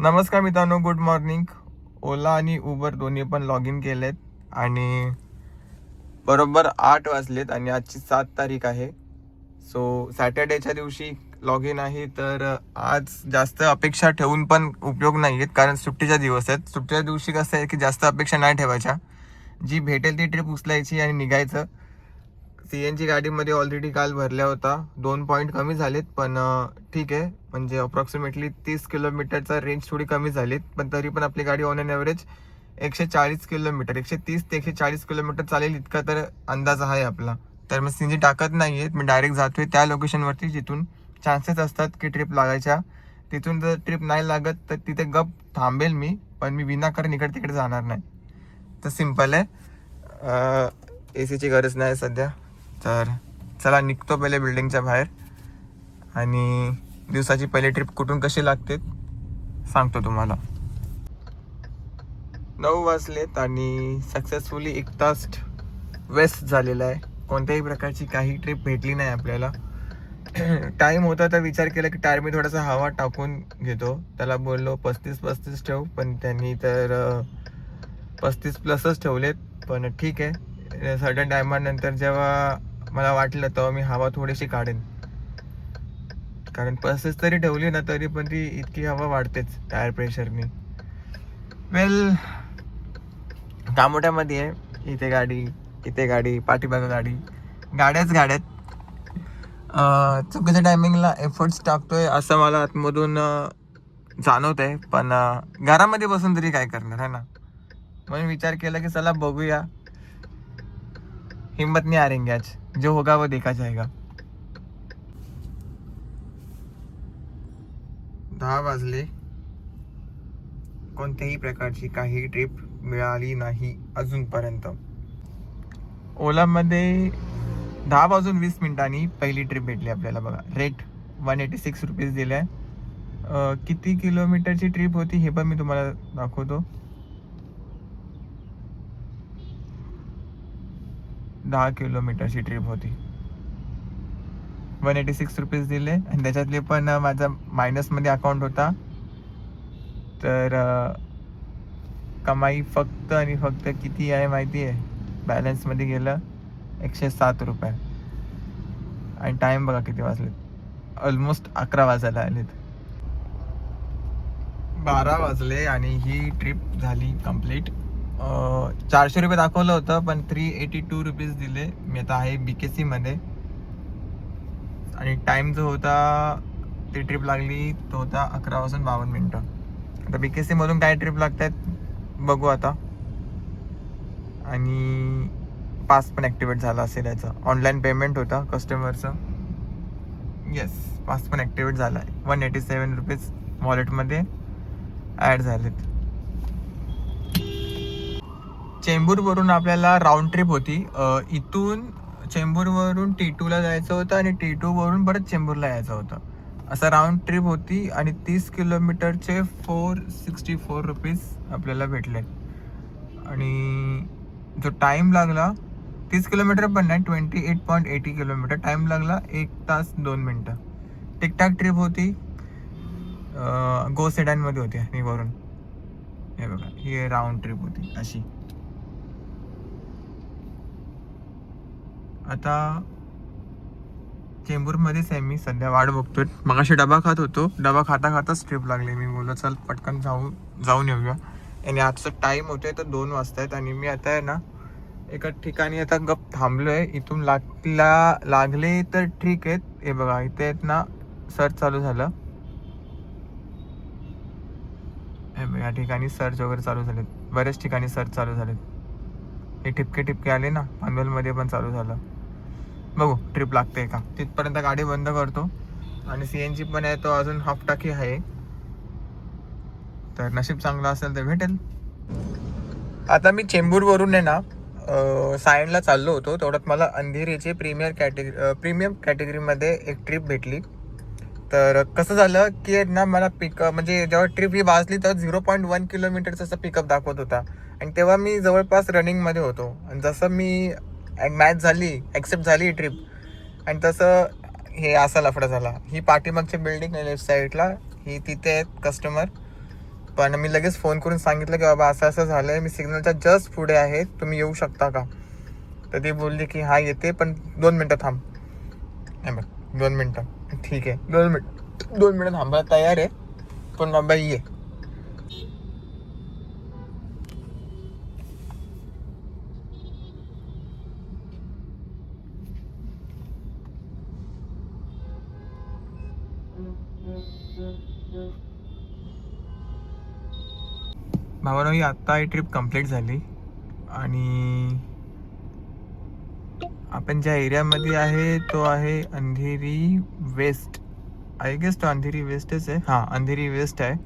नमस्कार मित्रांनो, good morning. ओला आणि उबर दोन्ही पण लॉग इन केलेत आणि बरोबर 8 वाजलेत आणि आजची 7 तारीख आहे. सो सॅटर्डेच्या दिवशी लॉग इन आहे. तर आज जास्त अपेक्षा ठेवून पण उपयोग नाही आहेत, कारण सुट्टीचा दिवस आहेत. सुट्टीच्या दिवशी कसं आहे की जास्त अपेक्षा नाही ठेवायच्या. जी भेटेल ती ट्रिप उचलायची आणि निघायचं. CNG गाडीमध्ये ऑलरेडी काल भरल्या होता. 2 पॉईंट कमी झालेत, पण ठीक आहे. म्हणजे अप्रॉक्सिमेटली 30 किलोमीटरचा रेंज थोडी कमी झालीत, पण तरी पण आपली गाडी ऑन एन ॲव्हरेज 140 किलोमीटर 130 ते 140 किलोमीटर चालेल इतका तर अंदाज आहे आपला. तर मी CNG टाकत नाही आहेत. मी डायरेक्ट जातोय त्या लोकेशनवरती जिथून चान्सेस असतात की ट्रिप लागायच्या. तिथून जर ट्रिप नाही लागत तर तिथे गप थांबेल मी, पण मी विनाकारण इकडे तिकडे जाणार नाही. तर सिम्पल आहे. ACची गरज नाही सध्या. तर चला निघतो पहिले बिल्डिंगच्या बाहेर आणि दिवसाची पहिली ट्रिप कुठून कशी लागते सांगतो तुम्हाला. 9 वाजलेत आणि सक्सेसफुली 1 तास वेस्ट झालेला आहे. कोणत्याही प्रकारची काही ट्रिप भेटली नाही आपल्याला. टाईम होता तर विचार केला की टायर मी थोडासा हवा टाकून घेतो. त्याला बोललो 35 ठेव, पण त्यांनी तर 35+ ठेवलेत. पण ठीक आहे, सडन टायमानंतर जेव्हा मला वाटलं तेव्हा मी हवा थोडीशी काढेन, कारण 35 तरी ठेवली ना तरी पण ती इतकी हवा वाढतेच टायर प्रेशरनी. वेल, मोठ्यामध्ये आहे. इथे गाडी पाठीमागं गाड्याच गाड्यात. चुकीच्या टायमिंगला एफर्ट्स टाकतोय असं मला आतमधून जाणवत आहे, पण घरामध्ये बसून तरी काय करणार आहे ना. म्हणून विचार केला की चला बघूया, हिम्मत नहीं हारेंगे आज, जो होगा वो देखा जाएगा. 10 वाजले, कोणत्याही प्रकारची काही ट्रिप मिळाली नाही अजूनपर्यंत. ओलामध्ये 10:20 पहिली ट्रिप भेटली आपल्याला. बघा, रेट 186 रुपीज दिले आहे. किती किलोमीटरची ट्रिप होती हे पण मी तुम्हाला दाखवतो. 10 किलोमीटरची ट्रिप होती. 186 रुपीज दिले आणि त्याच्यातले पण माझा मायनसमध्ये अकाउंट होता. तर कमाई फक्त आणि फक्त किती आहे माहिती आहे? बॅलन्समध्ये गेलं 107 रुपये. आणि टाईम बघा किती वाजलेत, ऑलमोस्ट 11 वाजायला आलेत. 12 वाजले आणि ही ट्रिप झाली कंप्लीट. 400 रुपये दाखवलं होतं, पण 382 रुपीज दिले. मी आता आहे BKC मध्ये आणि टाईम जो होता ती ट्रिप लागली तो होता 11:52. आता BKC मधून काय ट्रिप लागतात बघू आता. आणि पास पण ॲक्टिवेट झाला असेल याचा. ऑनलाईन पेमेंट होता कस्टमरचं. येस, पास पण ॲक्टिवेट झाला आहे. 187 रुपीज वॉलेटमध्ये ॲड झालेत. चेंबूरवरून आपल्याला राऊंड ट्रिप होती. इथून चेंबूरवरून T2ला जायचं होतं आणि T2 वरून परत चेंबूरला यायचं होतं. असं राऊंड ट्रिप होती आणि 30 किलोमीटरचे 464 रुपीज आपल्याला भेटले. आणि जो टाईम लागला 30 किलोमीटर पण नाही, 28.80 किलोमीटर. टाईम लागला 1 तास 2 मिनटं. टिकटॅक ट्रिप होती. गो सेडानमध्ये होती आणि वरून हे बघा, ही राऊंड ट्रिप होती अशी. आता चेंबूरमध्येच आहे मी सध्या, वाट बघतोय. मगाशी डबा खात होतो, डबा खाता खाताच ट्रिप लागली. मी बोललो चल पटकन जाऊन येऊया. आणि आजचा टाईम होतोय तर 2 वाजतायत आणि मी आता आहे ना एका ठिकाणी आता गप थांबलोय. इथून लागले तर ठीक आहेत. हे बघा इथे आहेत ना, सर्च चालू झालं. या ठिकाणी सर्च वगैरे चालू झालेत. बऱ्याच ठिकाणी सर्च चालू झालेत. हे ठिपके आले ना, पनवेलमध्ये पण चालू झालं. बघू ट्रिप लागते का. तिथपर्यंत गाडी बंद करतो. आणि CNG पण आहे तो अजून हाफ टाकी आहे. तर नशीब चांगलं असेल तर भेटेल. आता मी चेंबूरवरून आहे ना सायनला चाललो होतो. तेवढ्यात मला अंधेरीचे प्रीमियम कॅटेगरीमध्ये एक ट्रिप भेटली. तर कसं झालं की ना मला म्हणजे जेव्हा ट्रिप ही वाजली तेव्हा 0.1 किलोमीटरचा असा पिकअप दाखवत होता. आणि तेव्हा मी जवळपास रनिंगमध्ये होतो. आणि जसं मी मॅच झाली, ॲक्सेप्ट झाली ही ट्रिप, आणि तसं हे असा लफडा झाला. ही पाठीमागची बिल्डिंग आहे लेफ्ट साईडला, ही तिथे आहेत कस्टमर. पण मी लगेच फोन करून सांगितलं की बाबा असं असं झालं आहे, मी सिग्नलच्या जस्ट पुढे आहे, तुम्ही येऊ शकता का. तर ती बोलली की हा येते, पण 2 मिनटं थांब. नाही बघ 2 मिनटं ठीक आहे, 2 मिनटं थांबायला तयार आहे, पण बाबा ये. भावानं ही आत्ता ही ट्रिप कंप्लीट झाली आणि आपण ज्या एरियामध्ये आहे तो आहे अंधेरी वेस्ट. आय गेस तो अंधेरी वेस्टच आहे. हां, अंधेरी वेस्ट आहे.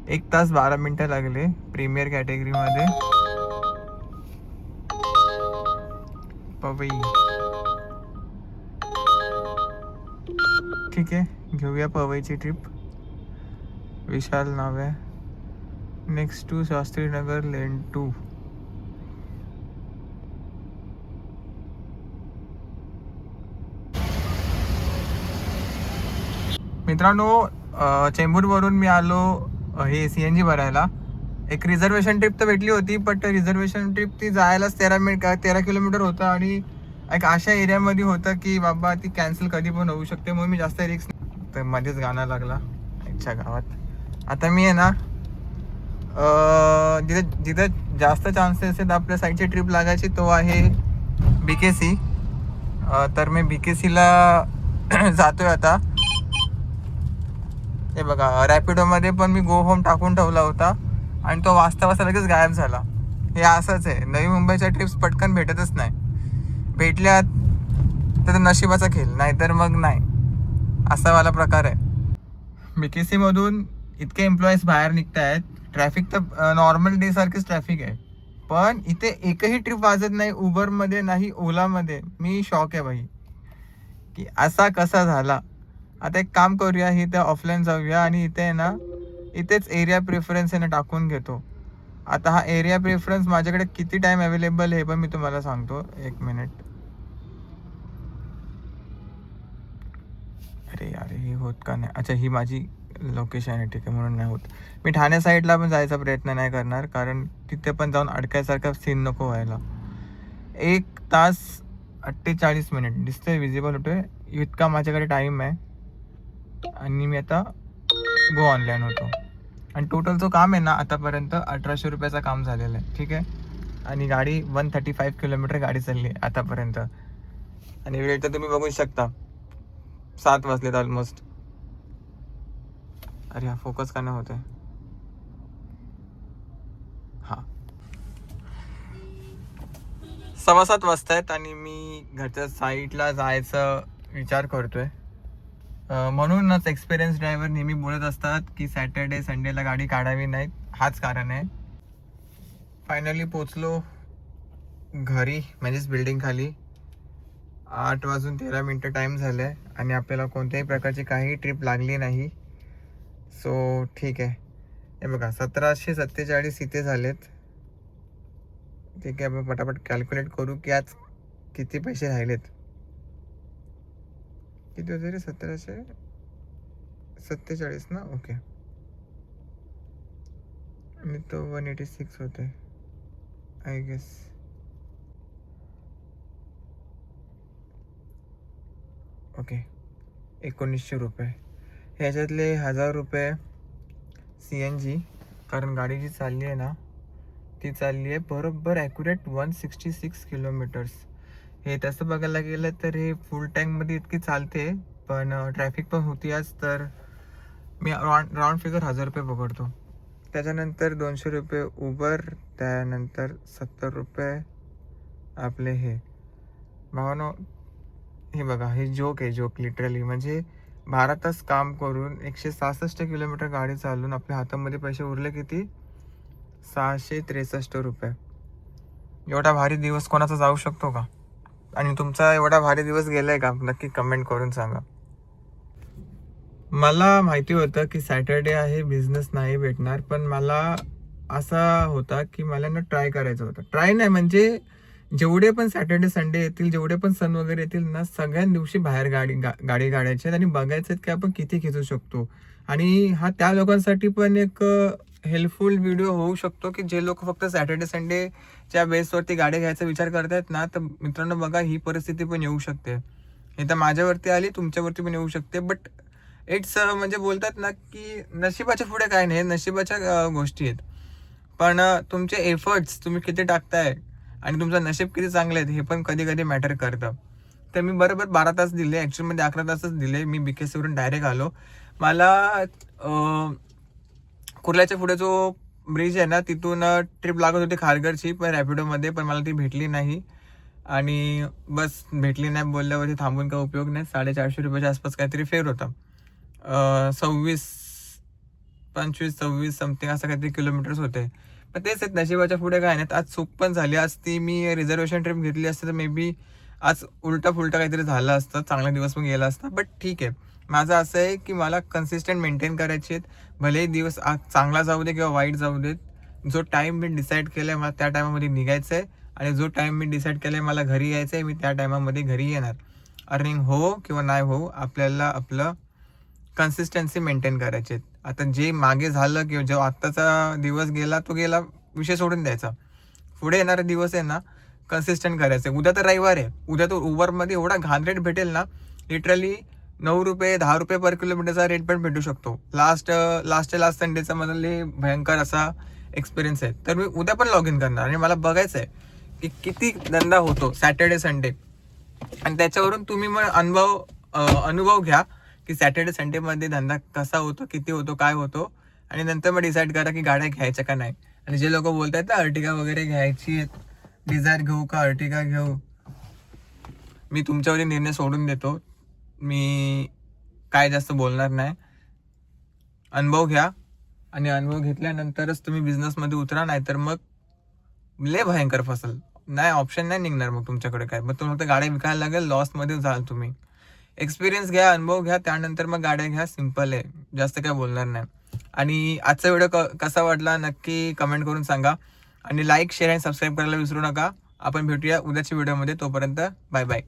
1 तास 12 मिनटं लागले प्रीमियर कॅटेगरीमध्ये. पवई ठीक आहे, घेऊया पवईची ट्रिप. विशाल नाव आहे. नेक्स्ट टू शास्त्रीनगर लेन 2. मित्रांनो, चेंबूरवरून मी आलो हे CNG भरायला. एक रिझर्वेशन ट्रिप तर भेटली होती, बट रिझर्वेशन ट्रिप ती जायलाच 13 किलोमीटर होतं आणि एक अशा एरियामध्ये होतं की बाबा ती कॅन्सल कधी पण होऊ शकते, म्हणून मी जास्त रिक्स. तर मध्येच गाणं लागला इच्छा गावात. आता मी आहे ना जिथं जिथं जास्त चान्सेस आहेत आपल्या साईडची ट्रिप लागायची तो आहे BKC. तर मी BKCला जातोय आता. हे बघा, रॅपिडोमध्ये पण मी गो होम टाकून ठेवला होता आणि तो वाजता वाजता लगेच गायब झाला. हे असंच आहे, नवी मुंबईच्या ट्रिप्स पटकन भेटतच नाही. भेटल्या तर नशिबाचा खेळ, नाहीतर मग नाही, असा वाला प्रकार आहे. BKC मधून इतके एम्प्लॉईज बाहेर निघत आहेत. ट्रॅफिक तर नॉर्मल डे सारखीच ट्रॅफिक आहे, पण इथे एकही ट्रिप वाजत नाही, उबरमध्ये नाही, ओलामध्ये. मी शॉक आहे भाई की असा कसा झाला. आता एक काम करूया, इथे ऑफलाईन जाऊया आणि इथे आहे ना, इथेच एरिया प्रेफरन्स आहे ना टाकून घेतो. आता हा एरिया प्रेफरन्स माझ्याकडे किती टाइम अवेलेबल आहे पण मी तुम्हाला सांगतो. 1 मिनिट. अरे यार, हे होत का नाही. अच्छा, ही माझी लोकेशन आहे, ठीक आहे, म्हणून नाही होत. मी ठाणे साईडला पण जायचा प्रयत्न नाही करणार, कारण तिथे पण जाऊन अडकायसारखा सीन नको व्हायला. 1 तास 48 मिनिट दिसतंय, विजिबल होतोय इतका माझ्याकडे टाईम आहे. आणि मी आता गो ऑनलाईन होतो. आणि टोटल जो काम आहे ना आतापर्यंत 1800 रुपयाचं काम झालेलं आहे, ठीक आहे. आणि गाडी 135 किलोमीटर गाडी चालली आहे आतापर्यंत. आणि वेळ तर तुम्ही बघू शकता, 7 वाजलेत ऑलमोस्ट. अरे हा फोकस का नाही होत आहे. हां, 7:15 वाजतायत आणि मी घरच्या साईडला जायचं विचार करतोय. म्हणूनच एक्सपिरियन्स ड्रायव्हर नेहमी बोलत असतात की सॅटर्डे संडेला गाडी काढावी नाही, हाच कारण आहे. फायनली पोचलो घरी, म्हणजेच बिल्डिंग खाली. 8:13 टाईम झालं आहे आणि आपल्याला कोणत्याही प्रकारची काही ट्रिप लागली नाही. सो ठीक आहे. हे बघा, 1747 इथे झालेत. ठीक आहे, आपण पटापट कॅल्क्युलेट करू की आज किती पैसे राहिलेत. किती होते रे? 1747 ना. ओके, आणि तो 186 होते आय गेस. ओके, 1900 रुपये. ह्याच्यातले 1000 रुपये CNG, कारण गाडी जी चालली आहे ना ती चालली आहे बरोबर ॲक्युरेट 166 किलोमीटर्स. हे तसं बघायला गेलं तर हे फुल टँकमध्ये इतकी चालते, पण ट्रॅफिक पण होती आज, तर मी राऊंड फिगर 1000 रुपये पकडतो. त्याच्यानंतर 200 रुपये उबर, त्यानंतर 70 रुपये आपले हे. भावानो, हे बघा, हे जोक आहे, जोक लिटरली. म्हणजे 12 तास काम करून 166 किलोमीटर गाडी चालून आपल्या हातामध्ये पैसे उरले किती? 663 रुपये. एवढा भारी दिवस कोणाचा जाऊ शकतो का? आणि तुमचा एवढा भारी दिवस गेलाय का? नक्की कमेंट करून सांगा. मला माहिती होतं की सॅटर्डे आहे, बिझनेस नाही भेटणार, पण मला असा होता की मला ना ट्राय करायचं होतं. ट्राय नाही म्हणजे जेवढे पण सॅटर्डे संडे येतील, जेवढे पण सण वगैरे येतील ना, सगळ्या दिवशी बाहेर गाडी काढायची आणि बघायचं की आपण किती खिचू शकतो. आणि हा त्या लोकांसाठी पण एक हेल्पफुल व्हिडिओ होऊ शकतो की जे लोक फक्त सॅटर्डे संडेच्या बेसवरती गाडी घ्यायचा विचार करतायत ना, तर मित्रांनो बघा ही परिस्थिती पण येऊ शकते. हे तर माझ्यावरती आली, तुमच्यावरती पण येऊ शकते. बट इट्स म्हणजे बोलतात ना की नशिबाच्या पुढे काय नाही, नशिबाच्या गोष्टी आहेत. पण तुमचे एफर्ट्स तुम्ही किती टाकताय आणि तुमचं नशीब किती चांगलं आहे हे पण कधी कधी मॅटर करतं. तर मी बरोबर 12 तास दिले, ॲक्च्युअलमध्ये 11 तासच दिले. मी BKC डायरेक्ट आलो. मला कुर्ल्याच्या पुढे जो ब्रिज आहे ना, तिथून ट्रिप लागत होती खारघरची, पण रॅपिडोमध्ये, पण मला ती भेटली नाही. आणि बस भेटली नाही बोलल्यावरती थांबून काय उपयोग नाही. 450 रुपयाच्या आसपास काहीतरी फेअर होता. 25-26 समथिंग असं काहीतरी किलोमीटर्स होते. पण तेच आहेत, नशिबाच्या पुढे काय नाहीत. आज चूक पण झाली. आज ती मी रिझर्वेशन ट्रिप घेतली असते तर मे बी आज उलटा फुलटा काहीतरी झालं असतं, चांगला दिवस पण गेला असता. बट ठीक आहे. माझं असं आहे की मला कन्सिस्टंट मेंटेन करायचे आहेत. भलेही दिवस आज चांगला जाऊ दे किंवा वाईट जाऊ देत. जो टाईम मी डिसाईड केला आहे मला त्या टायमामध्ये निघायचं आहे. आणि जो टाईम मी डिसाईड केला आहे मला घरी यायचं आहे, मी त्या टायमामध्ये घरी येणार. अर्निंग हो किंवा नाही हो, आपल्याला आपलं कन्सिस्टन्सी मेंटेन करायची आहेत. आता जे मागे झालं किंवा जो आत्ताचा दिवस गेला तो गेला, विषय सोडून द्यायचा. पुढे येणारे दिवस आहे ना कन्सिस्टंट करायचं. उद्या तर रविवार आहे, उद्या तो उबरमध्ये एवढा घाण रेट भेटेल ना, लिटरली 9 रुपये 10 रुपये पर किलोमीटरचा रेट पण भेटू शकतो. लास्ट संडेचा मला लय भयंकर असा एक्सपिरियन्स आहे. तर मी उद्या पण लॉग इन करणार आणि मला बघायचं आहे की किती धंदा होतो सॅटर्डे संडे. आणि त्याच्यावरून तुम्ही मग अनुभव घ्या की सॅटर्डे संडेमध्ये धंदा कसा होतो, किती होतो, काय होतो. आणि नंतर मग डिसाईड करा की गाड्या घ्यायच्या का नाही. आणि जे लोक बोलतात ना अर्टिगा वगैरे घ्यायची, डिझायर घेऊ का अर्टिगा घेऊ, मी तुमच्यावरती निर्णय सोडून देतो. मी काय जास्त बोलणार नाही. अनुभव घ्या आणि अनुभव घेतल्यानंतरच तुम्ही बिझनेसमध्ये उतरा, नाहीतर मग लय भयंकर फसल नाही, ऑप्शन नाही निघणार मग तुमच्याकडे काय. मग तुम्हाला फक्त गाड्या विकायला लागेल, लॉसमध्ये जाल तुम्ही. एक्सपिरियन्स घ्या, अनुभव घ्या, त्यानंतर मग गाड्या घ्या. सिम्पल आहे, जास्त काय बोलणार नाही. आणि आजचा व्हिडिओ कसा वाटला नक्की कमेंट करून सांगा. आणि लाईक, शेअर आणि सबस्क्राईब करायला विसरू नका. आपण भेटूया उद्याच्या व्हिडिओमध्ये. तोपर्यंत बाय बाय.